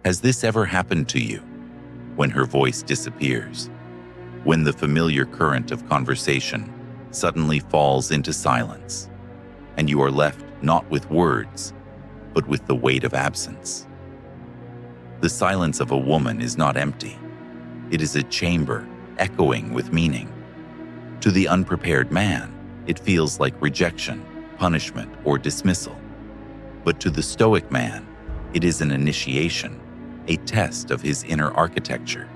Has this ever happened to you? When her voice disappears, when the familiar current of conversation suddenly falls into silence, and you are left not with words, but with the weight of absence. The silence of a woman is not empty. It is a chamber echoing with meaning. To the unprepared man, it feels like rejection, punishment, or dismissal. But to the Stoic man, it is an initiation, a test of his inner architecture.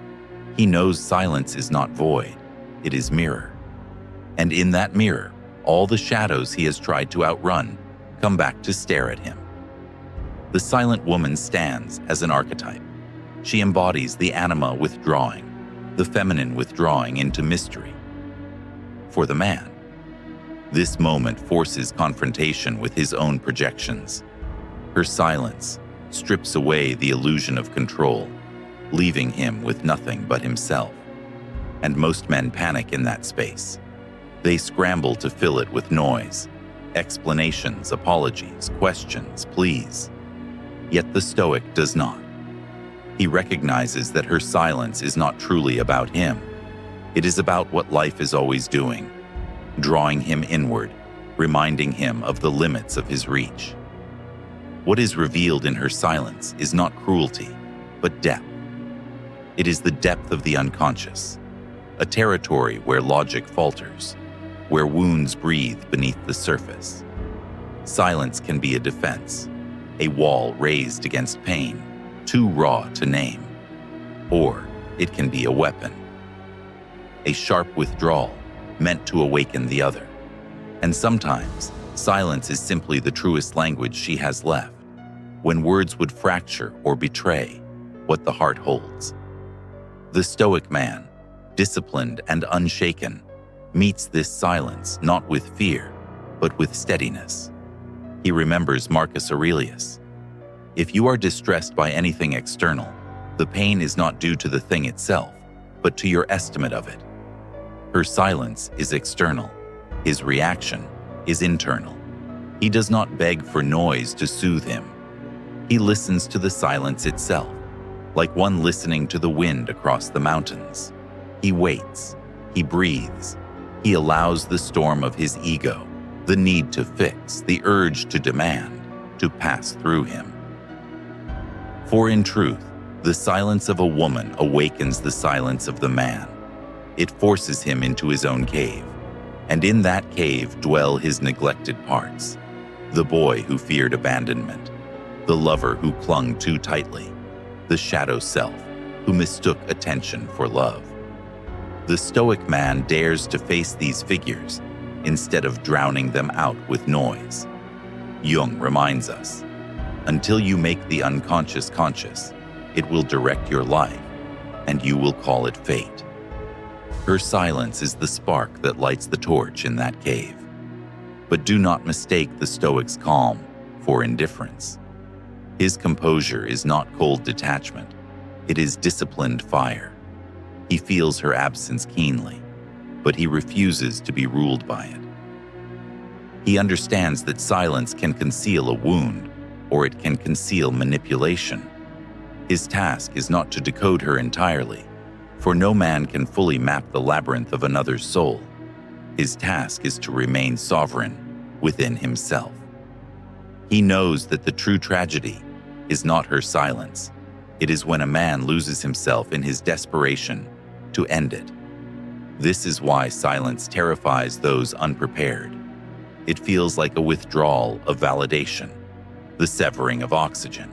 He knows silence is not void, it is mirror. And in that mirror, all the shadows he has tried to outrun come back to stare at him. The silent woman stands as an archetype. She embodies the anima withdrawing, the feminine withdrawing into mystery. For the man, this moment forces confrontation with his own projections. Her silence strips away the illusion of control, leaving him with nothing but himself. And most men panic in that space. They scramble to fill it with noise, explanations, apologies, questions, pleas. Yet the Stoic does not. He recognizes that her silence is not truly about him. It is about what life is always doing, drawing him inward, reminding him of the limits of his reach. What is revealed in her silence is not cruelty, but depth. It is the depth of the unconscious, a territory where logic falters, where wounds breathe beneath the surface. Silence can be a defense, a wall raised against pain, too raw to name. Or it can be a weapon, a sharp withdrawal meant to awaken the other. And sometimes, silence is simply the truest language she has left, when words would fracture or betray what the heart holds. The Stoic man, disciplined and unshaken, meets this silence not with fear, but with steadiness. He remembers Marcus Aurelius. If you are distressed by anything external, the pain is not due to the thing itself, but to your estimate of it. Her silence is external. His reaction is internal. He does not beg for noise to soothe him. He listens to the silence itself, like one listening to the wind across the mountains. He waits. He breathes. He allows the storm of his ego, the need to fix, the urge to demand, to pass through him. For in truth, the silence of a woman awakens the silence of the man. It forces him into his own cave, and in that cave dwell his neglected parts, the boy who feared abandonment, the lover who clung too tightly, the shadow self who mistook attention for love. The Stoic man dares to face these figures instead of drowning them out with noise. Jung reminds us, until you make the unconscious conscious, it will direct your life, and you will call it fate. Her silence is the spark that lights the torch in that cave. But do not mistake the Stoic's calm for indifference. His composure is not cold detachment, it is disciplined fire. He feels her absence keenly, but he refuses to be ruled by it. He understands that silence can conceal a wound, or it can conceal manipulation. His task is not to decode her entirely, for no man can fully map the labyrinth of another's soul. His task is to remain sovereign within himself. He knows that the true tragedy is not her silence. It is when a man loses himself in his desperation to end it. This is why silence terrifies those unprepared. It feels like a withdrawal of validation, the severing of oxygen.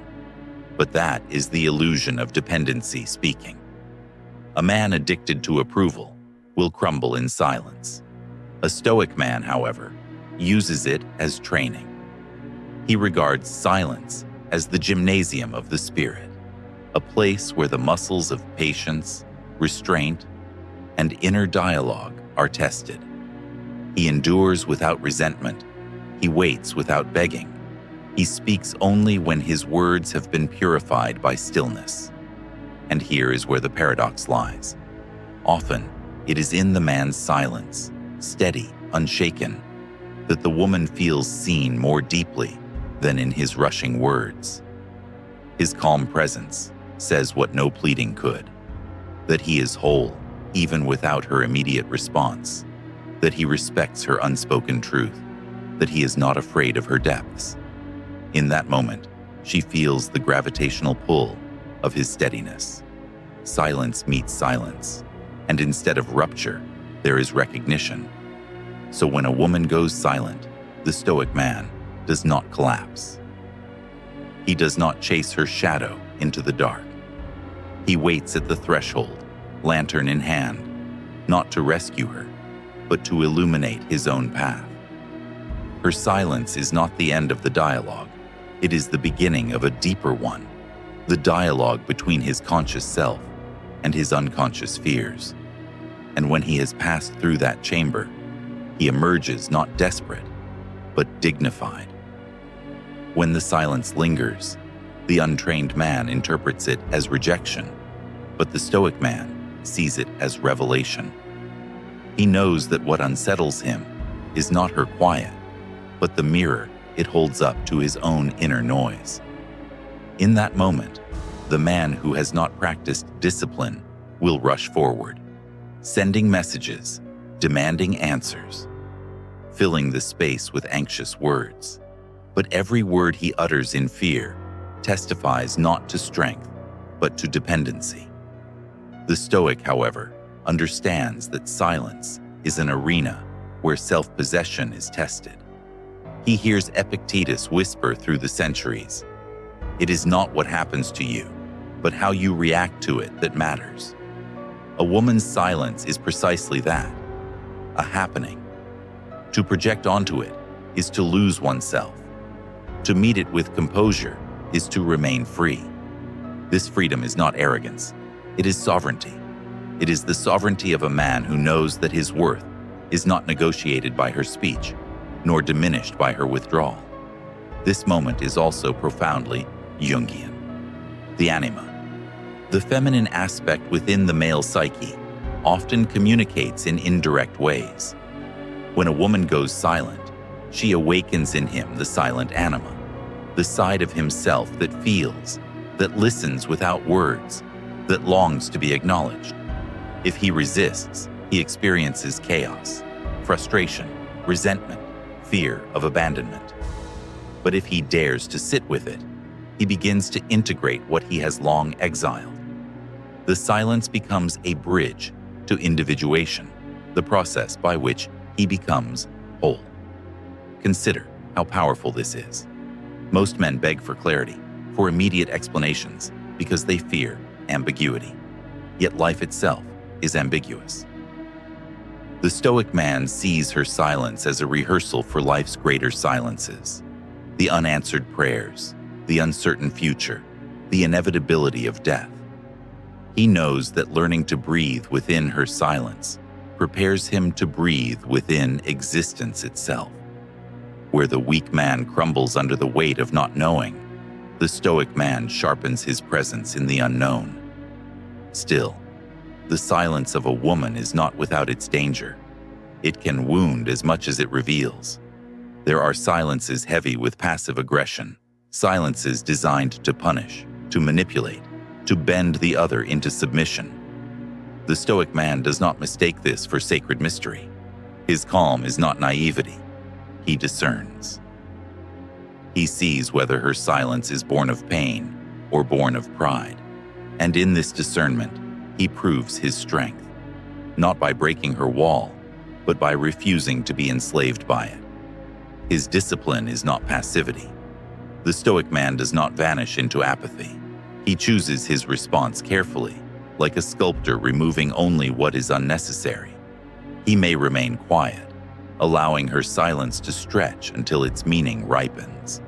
But that is the illusion of dependency speaking. A man addicted to approval will crumble in silence. A Stoic man, however, uses it as training. He regards silence as the gymnasium of the spirit, a place where the muscles of patience, restraint, and inner dialogue are tested. He endures without resentment. He waits without begging. He speaks only when his words have been purified by stillness. And here is where the paradox lies. Often, it is in the man's silence, steady, unshaken, that the woman feels seen more deeply than in his rushing words. His calm presence, says what no pleading could, that he is whole even without her immediate response, that he respects her unspoken truth, that he is not afraid of her depths. In that moment, she feels the gravitational pull of his steadiness. Silence meets silence, and instead of rupture, there is recognition. So when a woman goes silent, the Stoic man does not collapse. He does not chase her shadow into the dark. He waits at the threshold, lantern in hand, not to rescue her, but to illuminate his own path. Her silence is not the end of the dialogue. It is the beginning of a deeper one, the dialogue between his conscious self and his unconscious fears. And when he has passed through that chamber, he emerges not desperate, but dignified. When the silence lingers, the untrained man interprets it as rejection, but the Stoic man sees it as revelation. He knows that what unsettles him is not her quiet, but the mirror it holds up to his own inner noise. In that moment, the man who has not practiced discipline will rush forward, sending messages, demanding answers, filling the space with anxious words. But every word he utters in fear testifies not to strength, but to dependency. The Stoic, however, understands that silence is an arena where self-possession is tested. He hears Epictetus whisper through the centuries, "It is not what happens to you, but how you react to it that matters." A woman's silence is precisely that, a happening. To project onto it is to lose oneself. To meet it with composure is to remain free. This freedom is not arrogance, it is sovereignty. It is the sovereignty of a man who knows that his worth is not negotiated by her speech, nor diminished by her withdrawal. This moment is also profoundly Jungian. The anima, the feminine aspect within the male psyche, often communicates in indirect ways. When a woman goes silent, she awakens in him the silent anima, the side of himself that feels, that listens without words, that longs to be acknowledged. If he resists, he experiences chaos, frustration, resentment, fear of abandonment. But if he dares to sit with it, he begins to integrate what he has long exiled. The silence becomes a bridge to individuation, the process by which he becomes whole. Consider how powerful this is. Most men beg for clarity, for immediate explanations, because they fear ambiguity. Yet life itself is ambiguous. The Stoic man sees her silence as a rehearsal for life's greater silences, the unanswered prayers, the uncertain future, the inevitability of death. He knows that learning to breathe within her silence prepares him to breathe within existence itself. Where the weak man crumbles under the weight of not knowing, the Stoic man sharpens his presence in the unknown. Still, the silence of a woman is not without its danger. It can wound as much as it reveals. There are silences heavy with passive aggression, silences designed to punish, to manipulate, to bend the other into submission. The Stoic man does not mistake this for sacred mystery. His calm is not naivety. He discerns. He sees whether her silence is born of pain or born of pride. And in this discernment, he proves his strength, not by breaking her wall, but by refusing to be enslaved by it. His discipline is not passivity. The Stoic man does not vanish into apathy. He chooses his response carefully, like a sculptor removing only what is unnecessary. He may remain quiet, allowing her silence to stretch until its meaning ripens.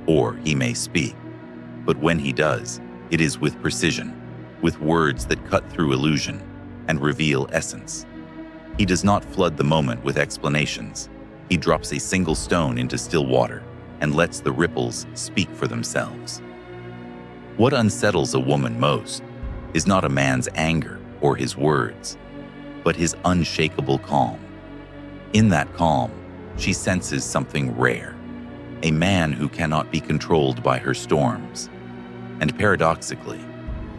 Or he may speak, but when he does, it is with precision, with words that cut through illusion and reveal essence. He does not flood the moment with explanations. He drops a single stone into still water and lets the ripples speak for themselves. What unsettles a woman most is not a man's anger or his words, but his unshakable calm. In that calm, she senses something rare, a man who cannot be controlled by her storms. And paradoxically,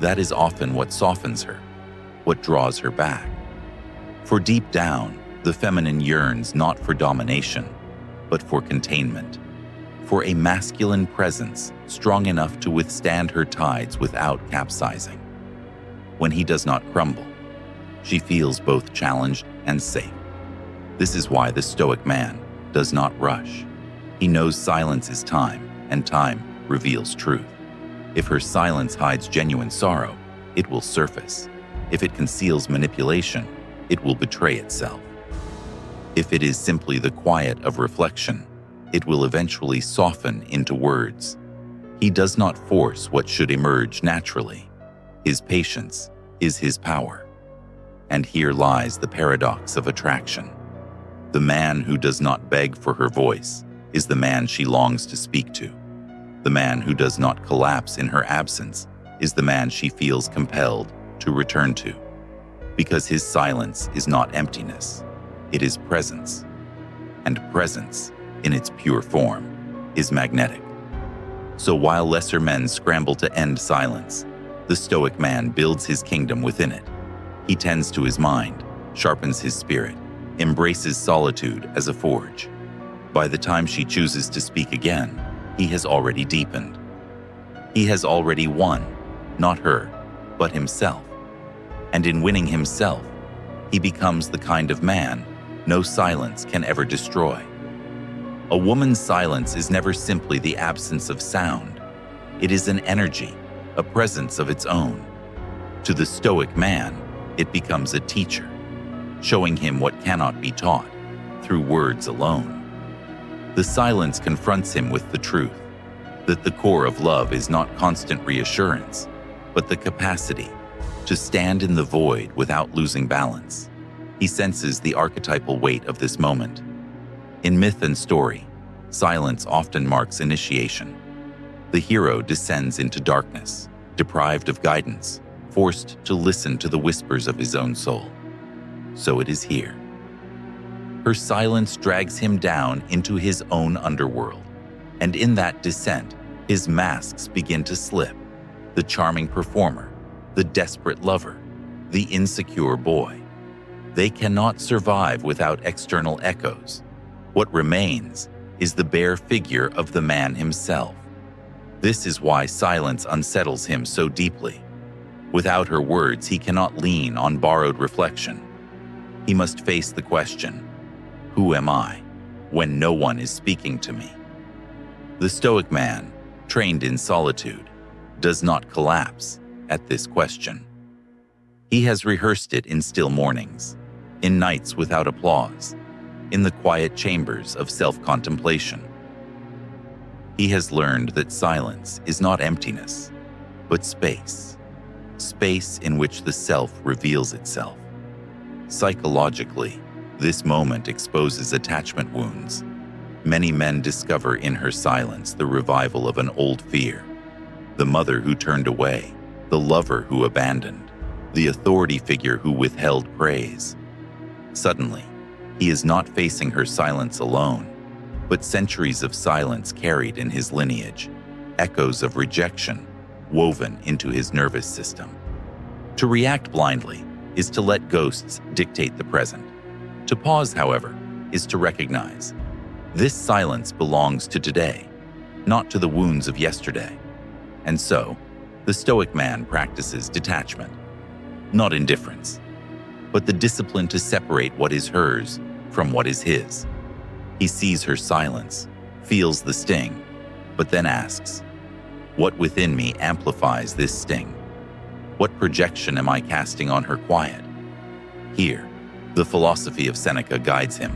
That is often what softens her, what draws her back. For deep down, the feminine yearns not for domination, but for containment, for a masculine presence strong enough to withstand her tides without capsizing. When he does not crumble, she feels both challenged and safe. This is why the Stoic man does not rush. He knows silence is time, and time reveals truth. If her silence hides genuine sorrow, it will surface. If it conceals manipulation, it will betray itself. If it is simply the quiet of reflection, it will eventually soften into words. He does not force what should emerge naturally. His patience is his power. And here lies the paradox of attraction. The man who does not beg for her voice is the man she longs to speak to. The man who does not collapse in her absence is the man she feels compelled to return to. Because his silence is not emptiness, it is presence. And presence, in its pure form, is magnetic. So while lesser men scramble to end silence, the Stoic man builds his kingdom within it. He tends to his mind, sharpens his spirit, embraces solitude as a forge. By the time she chooses to speak again, he has already deepened. He has already won, not her, but himself. And in winning himself, he becomes the kind of man no silence can ever destroy. A woman's silence is never simply the absence of sound. It is an energy, a presence of its own. To the Stoic man, it becomes a teacher, showing him what cannot be taught through words alone. The silence confronts him with the truth, that the core of love is not constant reassurance, but the capacity to stand in the void without losing balance. He senses the archetypal weight of this moment. In myth and story, silence often marks initiation. The hero descends into darkness, deprived of guidance, forced to listen to the whispers of his own soul. So it is here. Her silence drags him down into his own underworld, and in that descent, his masks begin to slip. The charming performer, the desperate lover, the insecure boy. They cannot survive without external echoes. What remains is the bare figure of the man himself. This is why silence unsettles him so deeply. Without her words, he cannot lean on borrowed reflection. He must face the question, who am I, when no one is speaking to me? The Stoic man, trained in solitude, does not collapse at this question. He has rehearsed it in still mornings, in nights without applause, in the quiet chambers of self-contemplation. He has learned that silence is not emptiness, but space. Space in which the self reveals itself. Psychologically, this moment exposes attachment wounds. Many men discover in her silence the revival of an old fear. The mother who turned away, the lover who abandoned, the authority figure who withheld praise. Suddenly, he is not facing her silence alone, but centuries of silence carried in his lineage, echoes of rejection woven into his nervous system. To react blindly is to let ghosts dictate the present. To pause, however, is to recognize this silence belongs to today, not to the wounds of yesterday. And so, the Stoic man practices detachment, not indifference, but the discipline to separate what is hers from what is his. He sees her silence, feels the sting, but then asks, what within me amplifies this sting? What projection am I casting on her quiet? Here, the philosophy of Seneca guides him.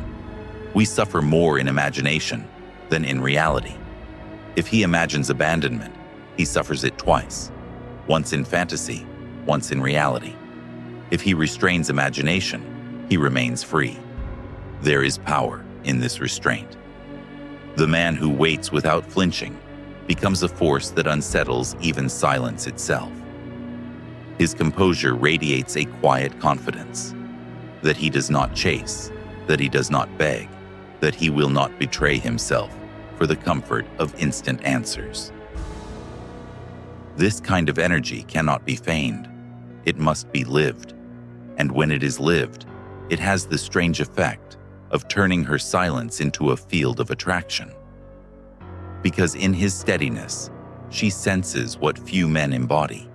We suffer more in imagination than in reality. If he imagines abandonment, he suffers it twice, once in fantasy, once in reality. If he restrains imagination, he remains free. There is power in this restraint. The man who waits without flinching becomes a force that unsettles even silence itself. His composure radiates a quiet confidence, that he does not chase, that he does not beg, that he will not betray himself for the comfort of instant answers. This kind of energy cannot be feigned. It must be lived. And when it is lived, it has the strange effect of turning her silence into a field of attraction. Because in his steadiness, she senses what few men embody,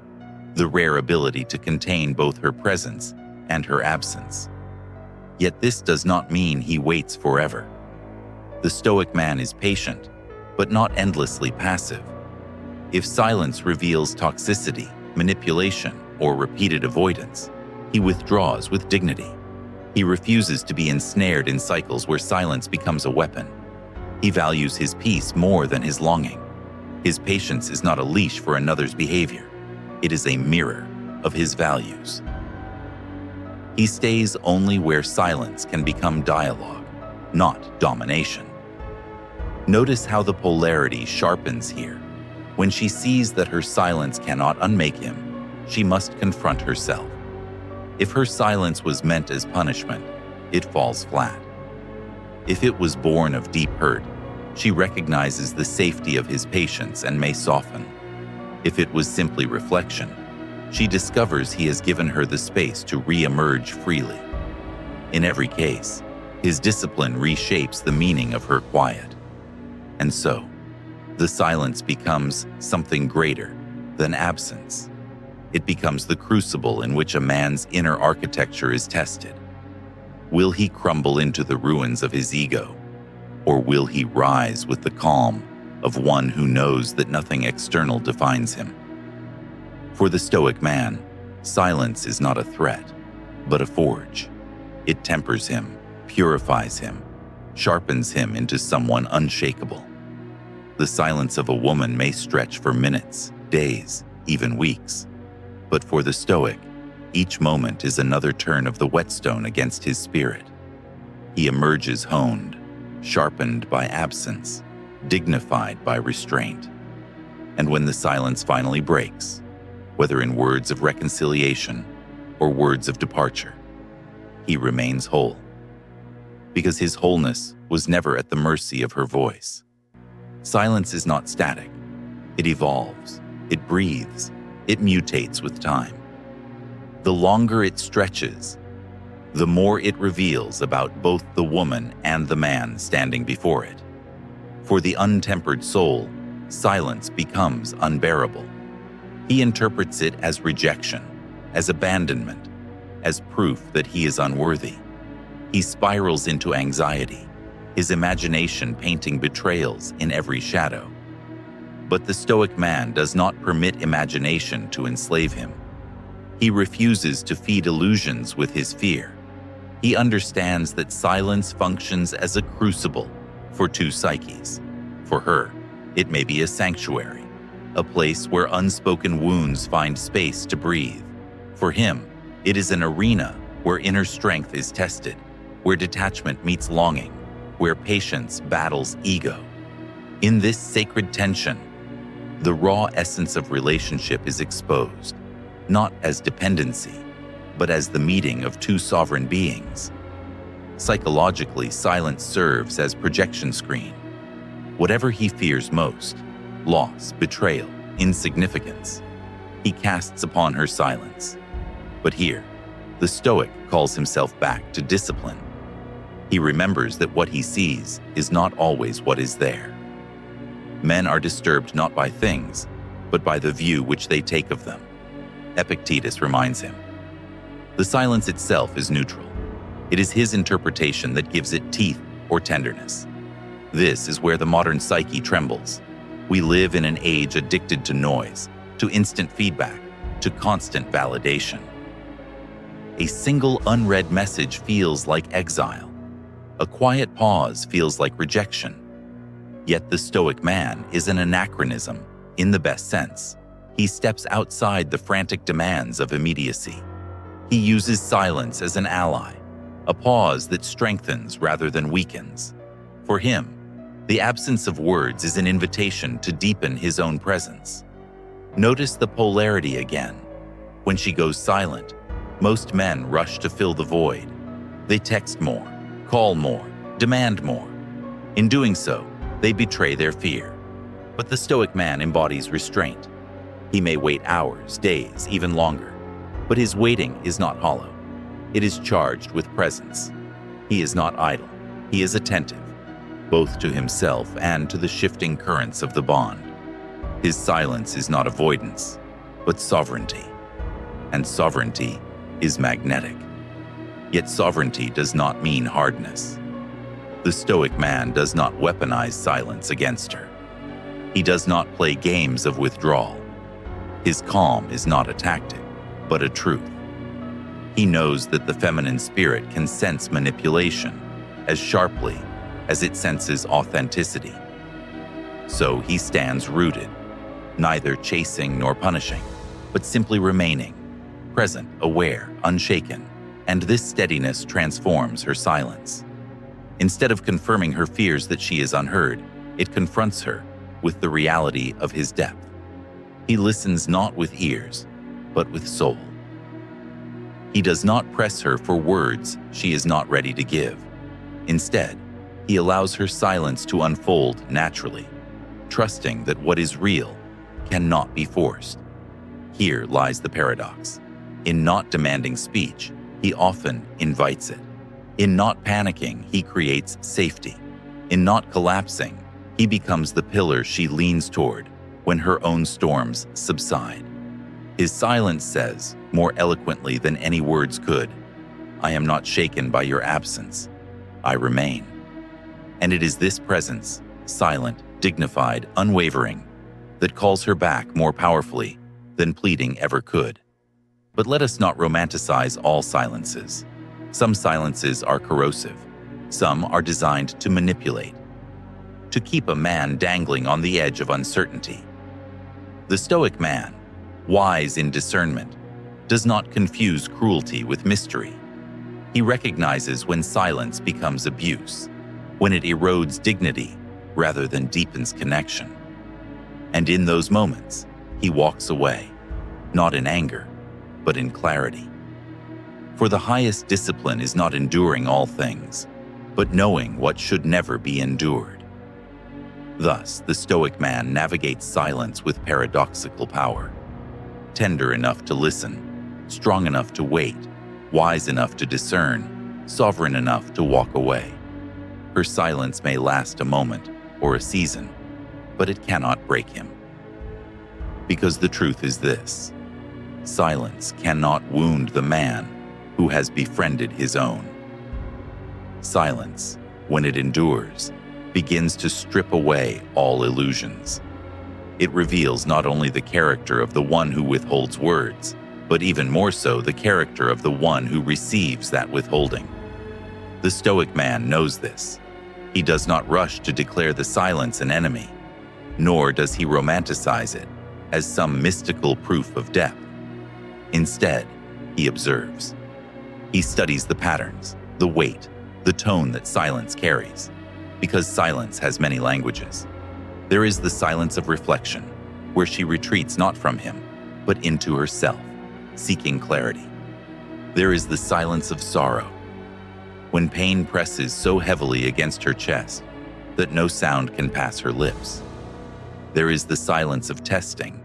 the rare ability to contain both her presence and her absence. Yet this does not mean he waits forever. The Stoic man is patient, but not endlessly passive. If silence reveals toxicity, manipulation, or repeated avoidance, he withdraws with dignity. He refuses to be ensnared in cycles where silence becomes a weapon. He values his peace more than his longing. His patience is not a leash for another's behavior. It is a mirror of his values. He stays only where silence can become dialogue, not domination. Notice how the polarity sharpens here. When she sees that her silence cannot unmake him, she must confront herself. If her silence was meant as punishment, it falls flat. If it was born of deep hurt, she recognizes the safety of his patience and may soften. If it was simply reflection, she discovers he has given her the space to re-emerge freely. In every case, his discipline reshapes the meaning of her quiet. And so, the silence becomes something greater than absence. It becomes the crucible in which a man's inner architecture is tested. Will he crumble into the ruins of his ego, or will he rise with the calm of one who knows that nothing external defines him? For the Stoic man, silence is not a threat, but a forge. It tempers him, purifies him, sharpens him into someone unshakable. The silence of a woman may stretch for minutes, days, even weeks. But for the Stoic, each moment is another turn of the whetstone against his spirit. He emerges honed, sharpened by absence, dignified by restraint. And when the silence finally breaks, whether in words of reconciliation or words of departure, he remains whole. Because his wholeness was never at the mercy of her voice. Silence is not static. It evolves, it breathes, it mutates with time. The longer it stretches, the more it reveals about both the woman and the man standing before it. For the untempered soul, silence becomes unbearable. He interprets it as rejection, as abandonment, as proof that he is unworthy. He spirals into anxiety, his imagination painting betrayals in every shadow. But the Stoic man does not permit imagination to enslave him. He refuses to feed illusions with his fear. He understands that silence functions as a crucible for two psyches. For her, it may be a sanctuary, a place where unspoken wounds find space to breathe. For him, it is an arena where inner strength is tested, where detachment meets longing, where patience battles ego. In this sacred tension, the raw essence of relationship is exposed, not as dependency, but as the meeting of two sovereign beings. Psychologically, silence serves as projection screen. Whatever he fears most, loss, betrayal, insignificance, he casts upon her silence. But here, the Stoic calls himself back to discipline. He remembers that what he sees is not always what is there. Men are disturbed not by things, but by the view which they take of them. Epictetus reminds him. The silence itself is neutral. It is his interpretation that gives it teeth or tenderness. This is where the modern psyche trembles. We live in an age addicted to noise, to instant feedback, to constant validation. A single unread message feels like exile. A quiet pause feels like rejection. Yet the Stoic man is an anachronism, in the best sense. He steps outside the frantic demands of immediacy. He uses silence as an ally, a pause that strengthens rather than weakens. For him, the absence of words is an invitation to deepen his own presence. Notice the polarity again. When she goes silent, most men rush to fill the void. They text more, call more, demand more. In doing so, they betray their fear. But the Stoic man embodies restraint. He may wait hours, days, even longer, but his waiting is not hollow. It is charged with presence. He is not idle. He is attentive, both to himself and to the shifting currents of the bond. His silence is not avoidance, but sovereignty. And sovereignty is magnetic. Yet sovereignty does not mean hardness. The Stoic man does not weaponize silence against her. He does not play games of withdrawal. His calm is not a tactic, but a truth. He knows that the feminine spirit can sense manipulation as sharply as it senses authenticity. So he stands rooted, neither chasing nor punishing, but simply remaining, present, aware, unshaken, and this steadiness transforms her silence. Instead of confirming her fears that she is unheard, it confronts her with the reality of his depth. He listens not with ears, but with soul. He does not press her for words she is not ready to give. Instead, he allows her silence to unfold naturally, trusting that what is real cannot be forced. Here lies the paradox. In not demanding speech, he often invites it. In not panicking, he creates safety. In not collapsing, he becomes the pillar she leans toward when her own storms subside. His silence says, more eloquently than any words could, "I am not shaken by your absence. I remain." And it is this presence, silent, dignified, unwavering, that calls her back more powerfully than pleading ever could. But let us not romanticize all silences. Some silences are corrosive. Some are designed to manipulate, to keep a man dangling on the edge of uncertainty. The Stoic man, wise in discernment, does not confuse cruelty with mystery. He recognizes when silence becomes abuse, when it erodes dignity rather than deepens connection. And in those moments, he walks away, not in anger, but in clarity. For the highest discipline is not enduring all things, but knowing what should never be endured. Thus, the Stoic man navigates silence with paradoxical power, tender enough to listen, strong enough to wait, wise enough to discern, sovereign enough to walk away. Her silence may last a moment or a season, but it cannot break him. Because the truth is this: silence cannot wound the man who has befriended his own. Silence, when it endures, begins to strip away all illusions. It reveals not only the character of the one who withholds words, but even more so the character of the one who receives that withholding. The Stoic man knows this. He does not rush to declare the silence an enemy, nor does he romanticize it as some mystical proof of depth. Instead, he observes. He studies the patterns, the weight, the tone that silence carries, because silence has many languages. There is the silence of reflection, where she retreats not from him, but into herself, seeking clarity. There is the silence of sorrow, when pain presses so heavily against her chest that no sound can pass her lips. There is the silence of testing,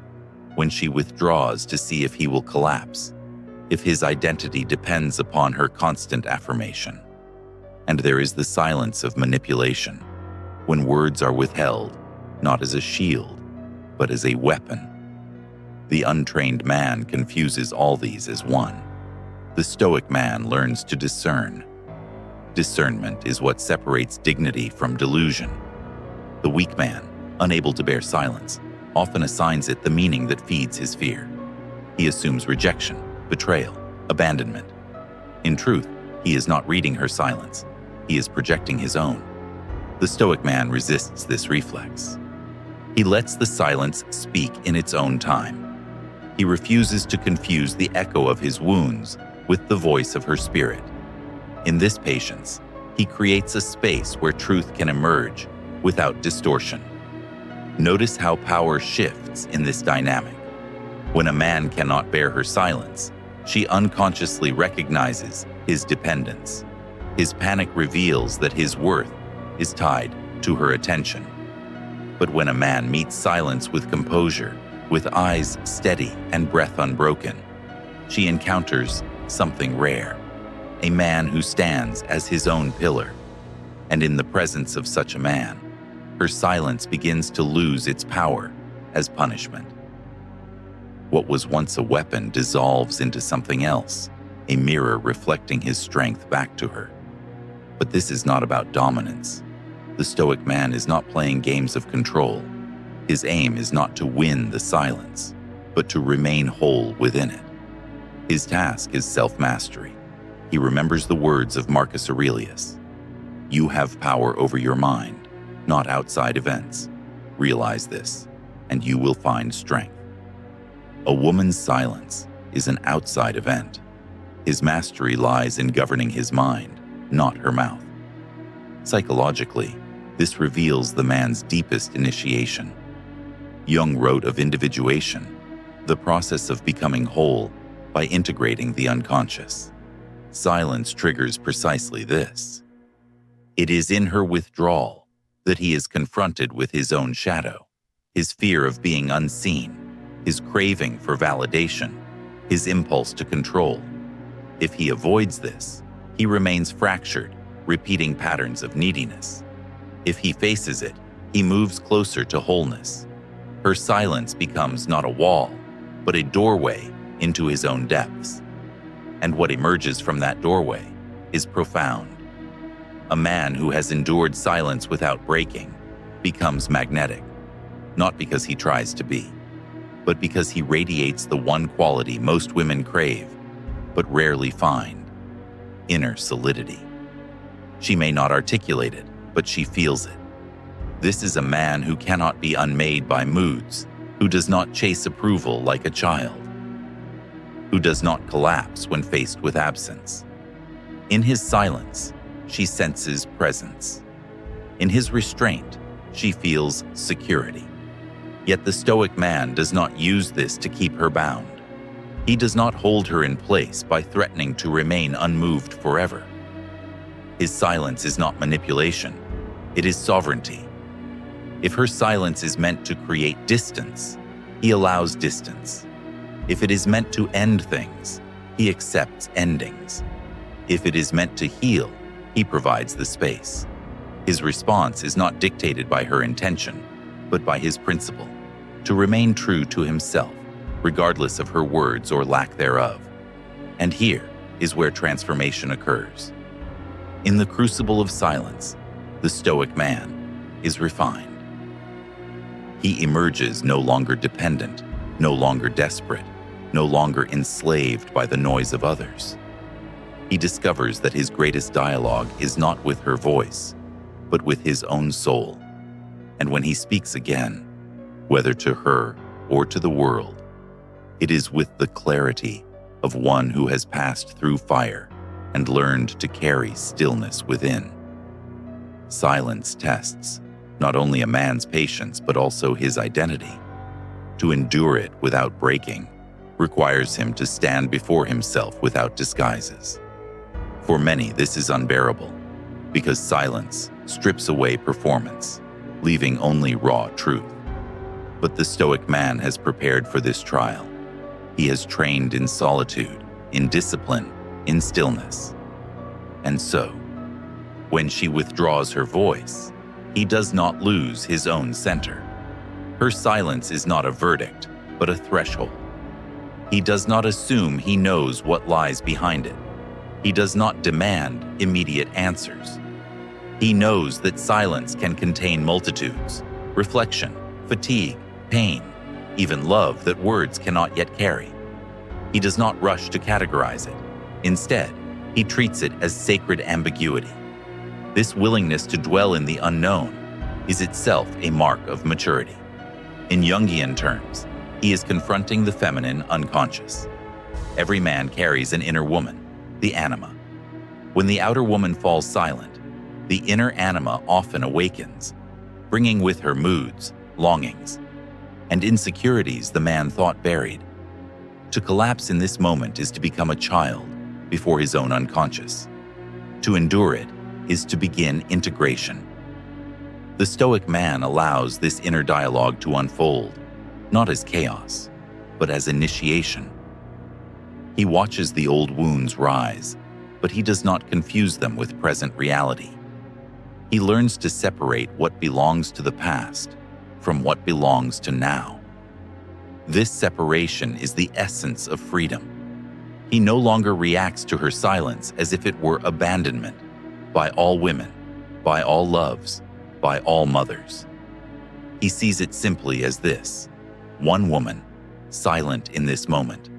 when she withdraws to see if he will collapse, if his identity depends upon her constant affirmation. And there is the silence of manipulation, when words are withheld, not as a shield, but as a weapon. The untrained man confuses all these as one. The Stoic man learns to discern. Discernment is what separates dignity from delusion. The weak man, unable to bear silence, often assigns it the meaning that feeds his fear. He assumes rejection, betrayal, abandonment. In truth, he is not reading her silence. He is projecting his own. The Stoic man resists this reflex. He lets the silence speak in its own time. He refuses to confuse the echo of his wounds with the voice of her spirit. In this patience, he creates a space where truth can emerge without distortion. Notice how power shifts in this dynamic. When a man cannot bear her silence, she unconsciously recognizes his dependence. His panic reveals that his worth is tied to her attention. But when a man meets silence with composure, With eyes steady and breath unbroken, she encounters something rare, a man who stands as his own pillar. And in the presence of such a man, her silence begins to lose its power as punishment. What was once a weapon dissolves into something else, a mirror reflecting his strength back to her. But this is not about dominance. The Stoic man is not playing games of control. His aim is not to win the silence, but to remain whole within it. His task is self-mastery. He remembers the words of Marcus Aurelius. You have power over your mind, not outside events. Realize this, and you will find strength. A woman's silence is an outside event. His mastery lies in governing his mind, not her mouth. Psychologically, this reveals the man's deepest initiation. Jung wrote of individuation, the process of becoming whole by integrating the unconscious. Silence triggers precisely this. It is in her withdrawal that he is confronted with his own shadow, his fear of being unseen, his craving for validation, his impulse to control. If he avoids this, he remains fractured, repeating patterns of neediness. If he faces it, he moves closer to wholeness. Her silence becomes not a wall, but a doorway into his own depths. And what emerges from that doorway is profound. A man who has endured silence without breaking becomes magnetic, not because he tries to be, but because he radiates the one quality most women crave, but rarely find: inner solidity. She may not articulate it, but she feels it. This is a man who cannot be unmade by moods, who does not chase approval like a child, who does not collapse when faced with absence. In his silence, she senses presence. In his restraint, she feels security. Yet the Stoic man does not use this to keep her bound. He does not hold her in place by threatening to remain unmoved forever. His silence is not manipulation, it is sovereignty. If her silence is meant to create distance, he allows distance. If it is meant to end things, he accepts endings. If it is meant to heal, he provides the space. His response is not dictated by her intention, but by his principle: to remain true to himself, regardless of her words or lack thereof. And here is where transformation occurs. In the crucible of silence, the Stoic man is refined. He emerges no longer dependent, no longer desperate, no longer enslaved by the noise of others. He discovers that his greatest dialogue is not with her voice, but with his own soul. And when he speaks again, whether to her or to the world, it is with the clarity of one who has passed through fire and learned to carry stillness within. Silence tests not only a man's patience, but also his identity. To endure it without breaking requires him to stand before himself without disguises. For many, this is unbearable, because silence strips away performance, leaving only raw truth. But the Stoic man has prepared for this trial. He has trained in solitude, in discipline, in stillness. And so, when she withdraws her voice, he does not lose his own center. Her silence is not a verdict, but a threshold. He does not assume he knows what lies behind it. He does not demand immediate answers. He knows that silence can contain multitudes, reflection, fatigue, pain, even love that words cannot yet carry. He does not rush to categorize it. Instead, he treats it as sacred ambiguity. This willingness to dwell in the unknown is itself a mark of maturity. In Jungian terms, he is confronting the feminine unconscious. Every man carries an inner woman, the anima. When the outer woman falls silent, the inner anima often awakens, bringing with her moods, longings, and insecurities the man thought buried. To collapse in this moment is to become a child before his own unconscious. To endure it is to begin integration. The Stoic man allows this inner dialogue to unfold, not as chaos, but as initiation. He watches the old wounds rise, but he does not confuse them with present reality. He learns to separate what belongs to the past from what belongs to now. This separation is the essence of freedom. He no longer reacts to her silence as if it were abandonment by all women, by all loves, by all mothers. He sees it simply as this: one woman, silent in this moment.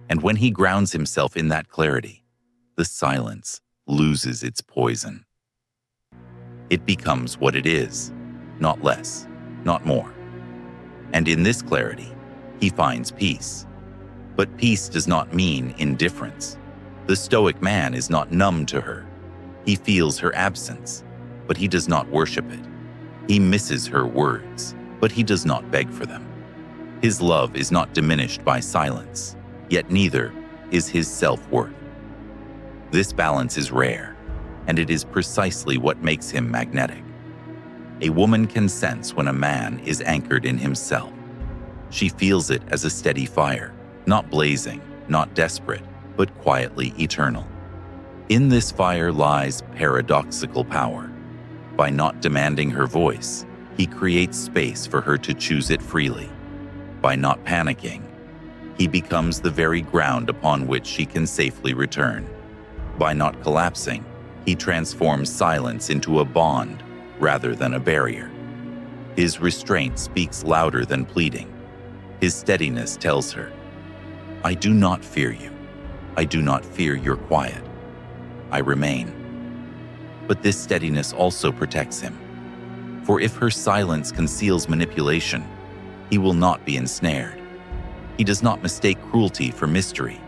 And when he grounds himself in that clarity, the silence loses its poison. It becomes what it is, not less, not more. And in this clarity, he finds peace. But peace does not mean indifference. The Stoic man is not numb to her. He feels her absence, but he does not worship it. He misses her words, but he does not beg for them. His love is not diminished by silence, yet neither is his self-worth. This balance is rare, and it is precisely what makes him magnetic. A woman can sense when a man is anchored in himself. She feels it as a steady fire, not blazing, not desperate, but quietly eternal. In this fire lies paradoxical power. By not demanding her voice, he creates space for her to choose it freely. By not panicking, he becomes the very ground upon which she can safely return. By not collapsing, he transforms silence into a bond rather than a barrier. His restraint speaks louder than pleading. His steadiness tells her, "I do not fear you. I do not fear your quiet. I remain." But this steadiness also protects him. For if her silence conceals manipulation, he will not be ensnared. He does not mistake cruelty for mystery.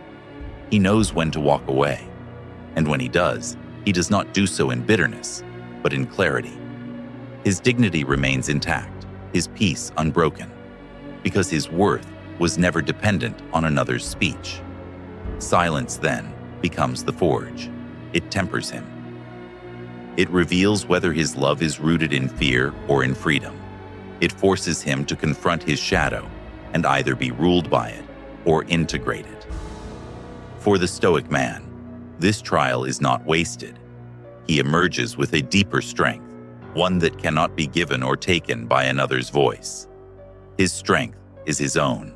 He knows when to walk away. And when he does not do so in bitterness, but in clarity. His dignity remains intact, his peace unbroken, because his worth was never dependent on another's speech. Silence, then, becomes the forge. It tempers him. It reveals whether his love is rooted in fear or in freedom. It forces him to confront his shadow and either be ruled by it or integrate it. For the Stoic man, this trial is not wasted. He emerges with a deeper strength, one that cannot be given or taken by another's voice. His strength is his own.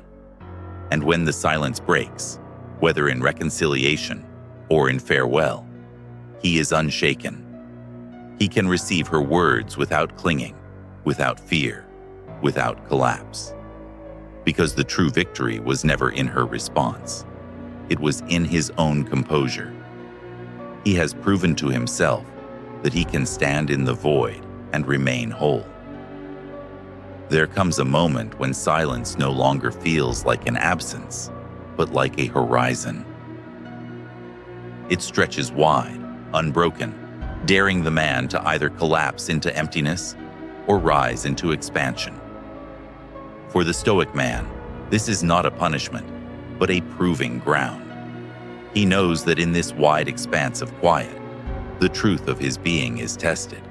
And when the silence breaks, whether in reconciliation or in farewell, he is unshaken. He can receive her words without clinging, without fear, without collapse. Because the true victory was never in her response. It was in his own composure. He has proven to himself that he can stand in the void and remain whole. There comes a moment when silence no longer feels like an absence, but like a horizon. It stretches wide, unbroken, daring the man to either collapse into emptiness or rise into expansion. For the Stoic man, this is not a punishment, but a proving ground. He knows that in this wide expanse of quiet, the truth of his being is tested,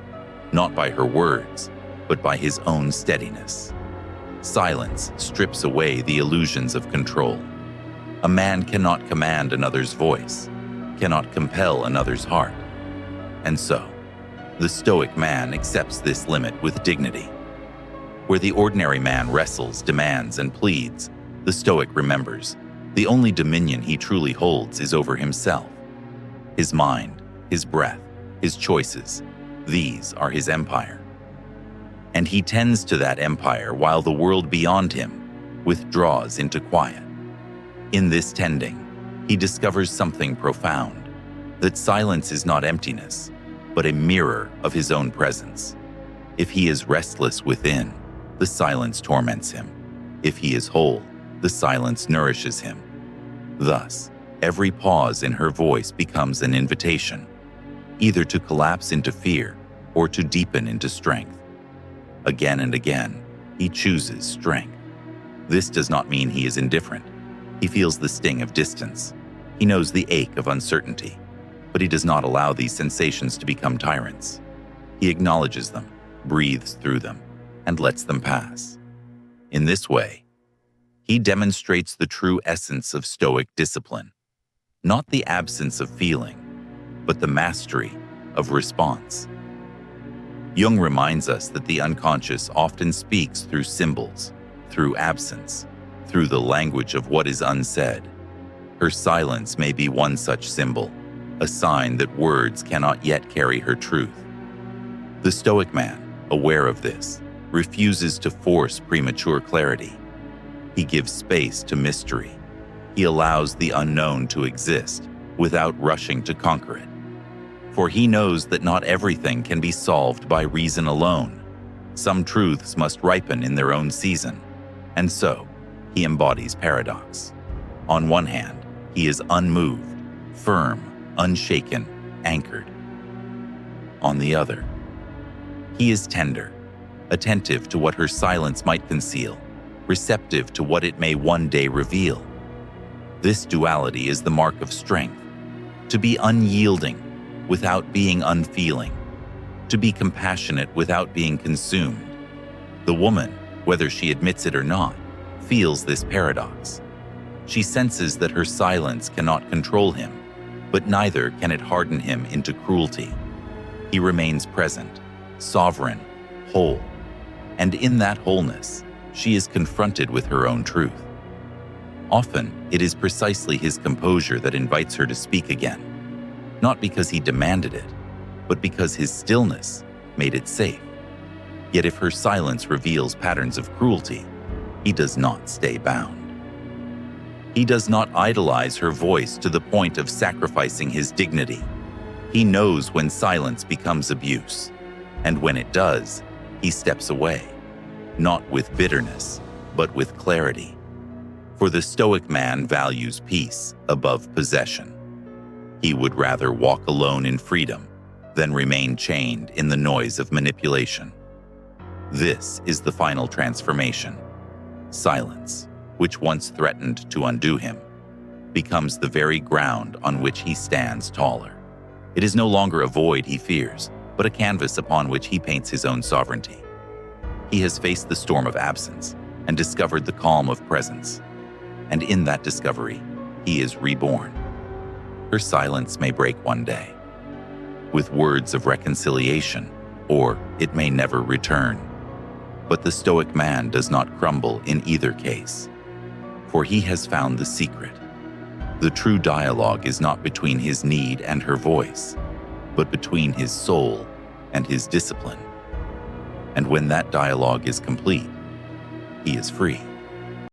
not by her words, but by his own steadiness. Silence strips away the illusions of control. A man cannot command another's voice, cannot compel another's heart. And so, the Stoic man accepts this limit with dignity. Where the ordinary man wrestles, demands, and pleads, the Stoic remembers the only dominion he truly holds is over himself. His mind, his breath, his choices, these are his empire. And he tends to that empire while the world beyond him withdraws into quiet. In this tending, he discovers something profound, that silence is not emptiness, but a mirror of his own presence. If he is restless within, the silence torments him. If he is whole, the silence nourishes him. Thus, every pause in her voice becomes an invitation, either to collapse into fear or to deepen into strength. Again and again, he chooses strength. This does not mean he is indifferent. He feels the sting of distance. He knows the ache of uncertainty, but he does not allow these sensations to become tyrants. He acknowledges them, breathes through them, and lets them pass. In this way, He demonstrates the true essence of Stoic discipline, not the absence of feeling, but the mastery of response. Jung reminds us that the unconscious often speaks through symbols, through absence, through the language of what is unsaid. Her silence may be one such symbol, a sign that words cannot yet carry her truth. The Stoic man, aware of this, refuses to force premature clarity. He gives space to mystery. He allows the unknown to exist without rushing to conquer it. For he knows that not everything can be solved by reason alone. Some truths must ripen in their own season, and so he embodies paradox. On one hand, he is unmoved, firm, unshaken, anchored. On the other, he is tender, attentive to what her silence might conceal, receptive to what it may one day reveal. This duality is the mark of strength, to be unyielding without being unfeeling, to be compassionate without being consumed. The woman, whether she admits it or not, feels this paradox. She senses that her silence cannot control him, but neither can it harden him into cruelty. He remains present, sovereign, whole, and in that wholeness, she is confronted with her own truth. Often, it is precisely his composure that invites her to speak again, not because he demanded it, but because his stillness made it safe. Yet if her silence reveals patterns of cruelty, he does not stay bound. He does not idolize her voice to the point of sacrificing his dignity. He knows when silence becomes abuse, and when it does, he steps away, not with bitterness, but with clarity. For the Stoic man values peace above possession. He would rather walk alone in freedom than remain chained in the noise of manipulation. This is the final transformation. Silence, which once threatened to undo him, becomes the very ground on which he stands taller. It is no longer a void he fears, but a canvas upon which he paints his own sovereignty. He has faced the storm of absence and discovered the calm of presence. And in that discovery, he is reborn. Her silence may break one day, with words of reconciliation, or it may never return. But the Stoic man does not crumble in either case, for he has found the secret. The true dialogue is not between his need and her voice, but between his soul and his discipline. And when that dialogue is complete, he is free.